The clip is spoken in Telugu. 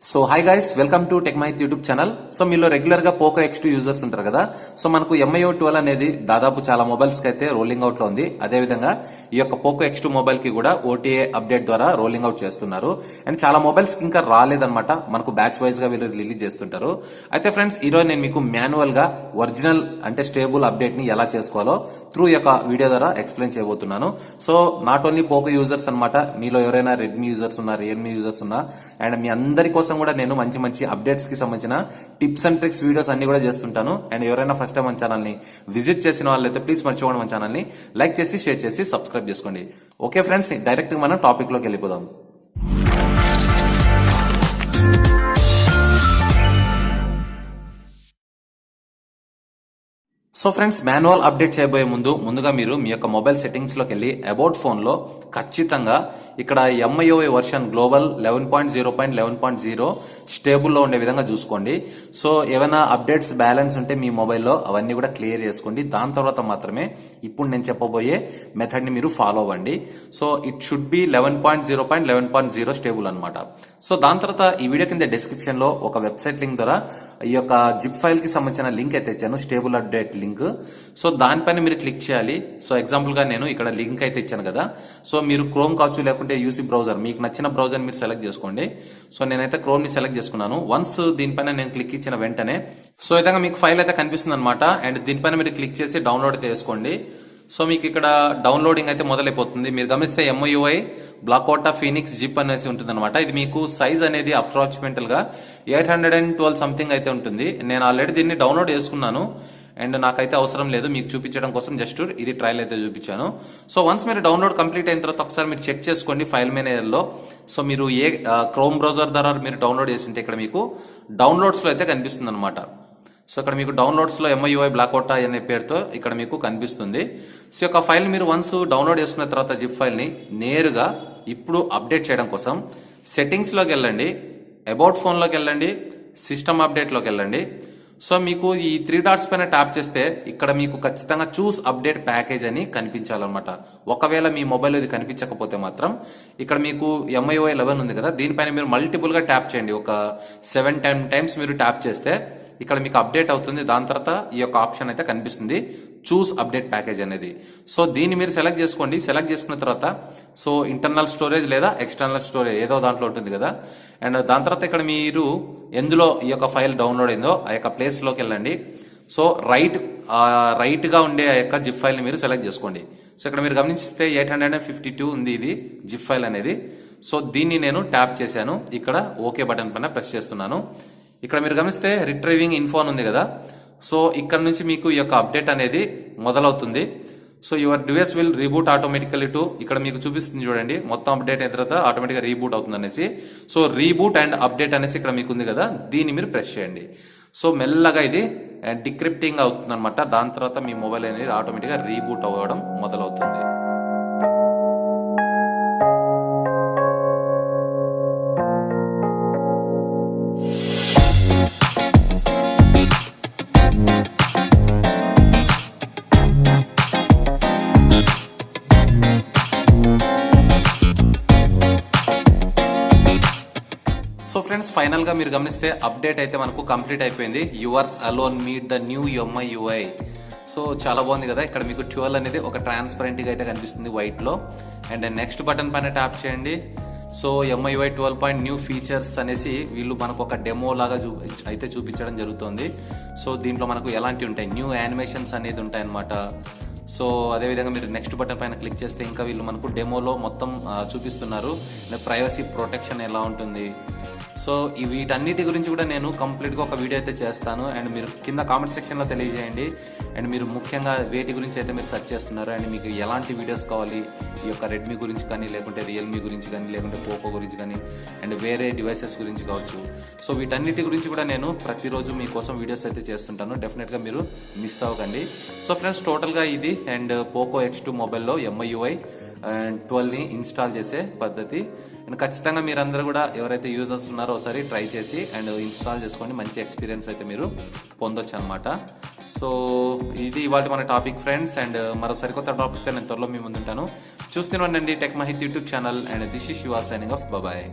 So hi guys, welcome to tech Mahith YouTube channel. So మీలో రెగ్యులర్ గా పోకో X2 యూజర్స్ ఉంటారు కదా. సో మనకు MIUI12 అనేది దాదాపు చాలా మొబైల్స్ కి అయితే రోలింగ్ అవుట్ లో ఉంది. అదేవిధంగా ఈ యొక్క పోకో X2 మొబైల్ కి కూడా OTA అప్డేట్ ద్వారా రోలింగ్ అవుట్ చేస్తున్నారు. అండ్ చాలా మొబైల్స్ కి ఇంకా రాలేదన్నమాట. మనకు బ్యాచ్ వైజ్ గా వీళ్ళు రిలీజ్ చేస్తుంటారు. అయితే ఫ్రెండ్స్, ఈ రోజు నేను మీకు మాన్యువల్ గా ఒరిజినల్ అంటే స్టేబుల్ అప్డేట్ ని ఎలా చేసుకోవాలో త్రూ ఈ యొక్క వీడియో ద్వారా ఎక్స్ప్లెయిన్ చేయబోతున్నాను. So not only Poco users అనమాట, మీలో ఎవరైనా రెడ్మీ యూజర్స్ ఉన్నా, రియల్మీ యూజర్స్ ఉన్నా, అండ్ మీ అందరి కోసం కూడా నేను మంచి మంచి అప్డేట్స్ కి సంబంధించిన టిప్స్ అండ్ ట్రిక్స్ వీడియోస్ అన్ని కూడా చేస్తుంటాను. అండ్ ఎవరైనా ఫస్ట్ టైం మన ఛానల్ ని విజిట్ చేసిన వాళ్ళైతే ప్లీజ్ మర్చిపోండి మన ఛానల్ ని లైక్ చేసి షేర్ చేసి సబ్స్క్రైబ్ చేసుకోండి. ఓకే ఫ్రెండ్స్, డైరెక్ట్ గా మనం టాపిక్ లోకి వెళ్ళిపోదాం. సో ఫ్రెండ్స్, మాన్యువల్ అప్డేట్ చేయబోయే ముందుగా మీరు మీ యొక్క మొబైల్ సెట్టింగ్స్ లోకి వెళ్ళి అబౌట్ ఫోన్ లో ఖచ్చితంగా ఇక్కడ MIUI వర్షన్ గ్లోబల్ 11.0.11.0 స్టేబుల్ లో ఉండే విధంగా చూసుకోండి. సో ఏమైనా అప్డేట్స్ బ్యాలెన్స్ ఉంటే మీ మొబైల్లో అవన్నీ కూడా క్లియర్ చేసుకోండి. దాని తర్వాత మాత్రమే ఇప్పుడు నేను చెప్పబోయే మెథడ్ ని మీరు ఫాలో అవ్వండి. So it should be 11.0.11.0 stable అనమాట. సో దాని తర్వాత ఈ వీడియో కింద డిస్క్రిప్షన్ లో ఒక వెబ్సైట్ లింక్ ద్వారా ఈ యొక్క జిప్ ఫైల్ కి సంబంధించిన లింక్ అయితే ఇచ్చాను, స్టేబుల్ అప్డేట్ లింక్. సో దానిపైన మీరు క్లిక్ చేయాలి. సో ఎగ్జాంపుల్ గా నేను ఇక్కడ లింక్ అయితే ఇచ్చాను కదా. సో మీరు క్రోమ్ కావచ్చు, లేకుంటే యూసీ బ్రౌజర్, మీకు నచ్చిన బ్రౌజర్ మీరు సెలెక్ట్ చేసుకోండి. సో నేనైతే క్రోమ్ ని సెలెక్ట్ చేసుకున్నాను. వన్స్ దీనిపైన నేను క్లిక్ ఇచ్చిన వెంటనే సో ఈ విధంగా మీకు ఫైల్ అయితే కనిపిస్తుంది అనమాట. అండ్ దీనిపైన మీరు క్లిక్ చేసి డౌన్లోడ్ అయితే చేసుకోండి. సో మీకు ఇక్కడ డౌన్లోడింగ్ అయితే మొదలైపోతుంది. మీరు గమనిస్తే MIUI బ్లాకోటా ఫీనిక్స్ జిప్ అనేసి ఉంటుంది అనమాట. ఇది మీకు సైజ్ అనేది అప్రాక్సిమేటల్ గా 812 సంథింగ్ అయితే ఉంటుంది. నేను ఆల్రెడీ దీన్ని డౌన్లోడ్ చేసుకున్నాను అండ్ నాకైతే అవసరం లేదు, మీకు చూపించడం కోసం జస్ట్ ఇది ట్రయల్ అయితే చూపించాను. సో వన్స్ మీరు డౌన్లోడ్ కంప్లీట్ అయిన తర్వాత ఒకసారి మీరు చెక్ చేసుకోండి ఫైల్ మేనేజర్లో. సో మీరు ఏ క్రోమ్ బ్రౌజర్ ద్వారా మీరు డౌన్లోడ్ చేసి ఉంటే ఇక్కడ మీకు డౌన్లోడ్స్ లో అయితే కనిపిస్తుంది అనమాట. సో ఇక్కడ మీకు డౌన్లోడ్స్ లో MIUI బ్లాకోటా అనే పేరుతో ఇక్కడ మీకు కనిపిస్తుంది. సో యొక్క ఫైల్ మీరు వన్స్ డౌన్లోడ్ చేసుకున్న తర్వాత జిప్ ఫైల్ ని నేరుగా ఇప్పుడు అప్డేట్ చేయడం కోసం సెట్టింగ్స్ లోకి వెళ్ళండి, అబౌట్ ఫోన్ లోకి వెళ్ళండి, సిస్టమ్ అప్డేట్ లోకి వెళ్ళండి. సో మీకు ఈ 3 డాట్స్ పైన ట్యాప్ చేస్తే ఇక్కడ మీకు ఖచ్చితంగా చూస్ అప్డేట్ ప్యాకేజ్ అని కనిపించాలన్నమాట. ఒకవేళ మీ మొబైల్ ఇది కనిపించకపోతే మాత్రం ఇక్కడ మీకు MIUI 11 ఉంది కదా, దీనిపైన మీరు మల్టిపుల్ గా ట్యాప్ చేయండి. ఒక 7-10 టైమ్స్ మీరు ట్యాప్ చేస్తే ఇక్కడ మీకు అప్డేట్ అవుతుంది. దాని తర్వాత ఈ యొక్క ఆప్షన్ అయితే కనిపిస్తుంది, చూస్ అప్డేట్ ప్యాకేజ్ అనేది. సో దీన్ని మీరు సెలెక్ట్ చేసుకోండి. సెలెక్ట్ చేసుకున్న తర్వాత సో ఇంటర్నల్ స్టోరేజ్ లేదా ఎక్స్టర్నల్ స్టోరేజ్ ఏదో దాంట్లో ఉంటుంది కదా. అండ్ దాని తర్వాత ఇక్కడ మీరు ఎందులో ఈ యొక్క ఫైల్ డౌన్లోడ్ అయిందో ఆ యొక్క ప్లేస్ లోకి వెళ్ళండి. సో రైట్ గా ఉండే ఆ యొక్క జిప్ ఫైల్ ని మీరు సెలెక్ట్ చేసుకోండి. సో ఇక్కడ మీరు గమనిస్తే 852 ఉంది ఇది జిప్ ఫైల్ అనేది. సో దీన్ని నేను ట్యాప్ చేశాను, ఇక్కడ ఓకే బటన్ పైన ప్రెస్ చేస్తున్నాను. ఇక్కడ మీరు గమనిస్తే రిట్రైవింగ్ ఇన్ఫో అని ఉంది కదా. సో ఇక్కడ నుంచి మీకు ఈ యొక్క అప్డేట్ అనేది మొదలవుతుంది. So your device will reboot automatically to, ఇక్కడ మీకు చూపిస్తుంది చూడండి, మొత్తం అప్డేట్ అయిన తర్వాత ఆటోమేటిక్గా రీబూట్ అవుతుంది అనేసి. సో రీబూట్ అండ్ అప్డేట్ అనేసి ఇక్కడ మీకు ఉంది కదా, దీన్ని మీరు ప్రెస్ చేయండి. సో మెల్లగా ఇది డిక్రిప్టింగ్ అవుతుంది అనమాట. దాని తర్వాత మీ మొబైల్ అనేది ఆటోమేటిక్గా రీబూట్ అవ్వడం మొదలవుతుంది. సో ఫ్రెండ్స్, ఫైనల్ గా మీరు గమనిస్తే అప్డేట్ అయితే మనకు కంప్లీట్ అయిపోయింది. Yours alone meet the new MIUI. So చాలా బాగుంది కదా. ఇక్కడ మీకు 12 అనేది ఒక ట్రాన్స్పరెంట్ గా అయితే కనిపిస్తుంది వైట్ లో. అండ్ నెక్స్ట్ బటన్ పైన ట్యాప్ చేయండి. సో MIUI 12 న్యూ ఫీచర్స్ అనేసి వీళ్ళు మనకు ఒక డెమో లాగా అయితే చూపించడం జరుగుతుంది. సో దీంట్లో మనకు ఎలాంటి ఉంటాయి, న్యూ యానిమేషన్స్ అనేది ఉంటాయి అనమాట. సో అదేవిధంగా మీరు నెక్స్ట్ బటన్ పైన క్లిక్ చేస్తే ఇంకా వీళ్ళు మనకు డెమోలో మొత్తం చూపిస్తున్నారు. ప్రైవసీ ప్రొటెక్షన్ ఎలా ఉంటుంది. సో వీటన్నిటి గురించి కూడా నేను కంప్లీట్గా ఒక వీడియో అయితే చేస్తాను. అండ్ మీరు కింద కామెంట్ సెక్షన్లో తెలియజేయండి. అండ్ మీరు ముఖ్యంగా వేటి గురించి అయితే మీరు సెర్చ్ చేస్తున్నారు అండ్ మీకు ఎలాంటి వీడియోస్ కావాలి, ఈ యొక్క రెడ్మీ గురించి కానీ, లేకుంటే రియల్మీ గురించి కానీ, లేకుంటే పోకో గురించి కానీ, అండ్ వేరే డివైసెస్ గురించి కావచ్చు. సో వీటన్నిటి గురించి కూడా నేను ప్రతిరోజు మీకోసం వీడియోస్ అయితే చేస్తుంటాను. డెఫినెట్గా మీరు మిస్ అవ్వకండి. సో ఫ్రెండ్స్, టోటల్గా ఇది అండ్ పోకో X2 మొబైల్లో MIUI 12 ని ఇన్స్టాల్ చేసే పద్ధతి. అండ్ ఖచ్చితంగా మీరందరూ కూడా ఎవరైతే యూజర్స్ ఉన్నారో ఒకసారి ట్రై చేసి అండ్ ఇన్స్టాల్ చేసుకోండి. మంచి ఎక్స్పీరియన్స్ అయితే మీరు పొందొచ్చు అనమాట. సో ఇది ఇవాళ మన టాపిక్ ఫ్రెండ్స్. అండ్ మరో సరికొత్త టాపిక్తో నేను త్వరలో మీ ముందుంటాను. చూస్తూనే ఉండండి tech Mahith YouTube channel. And this is Shiva signing off. Bye.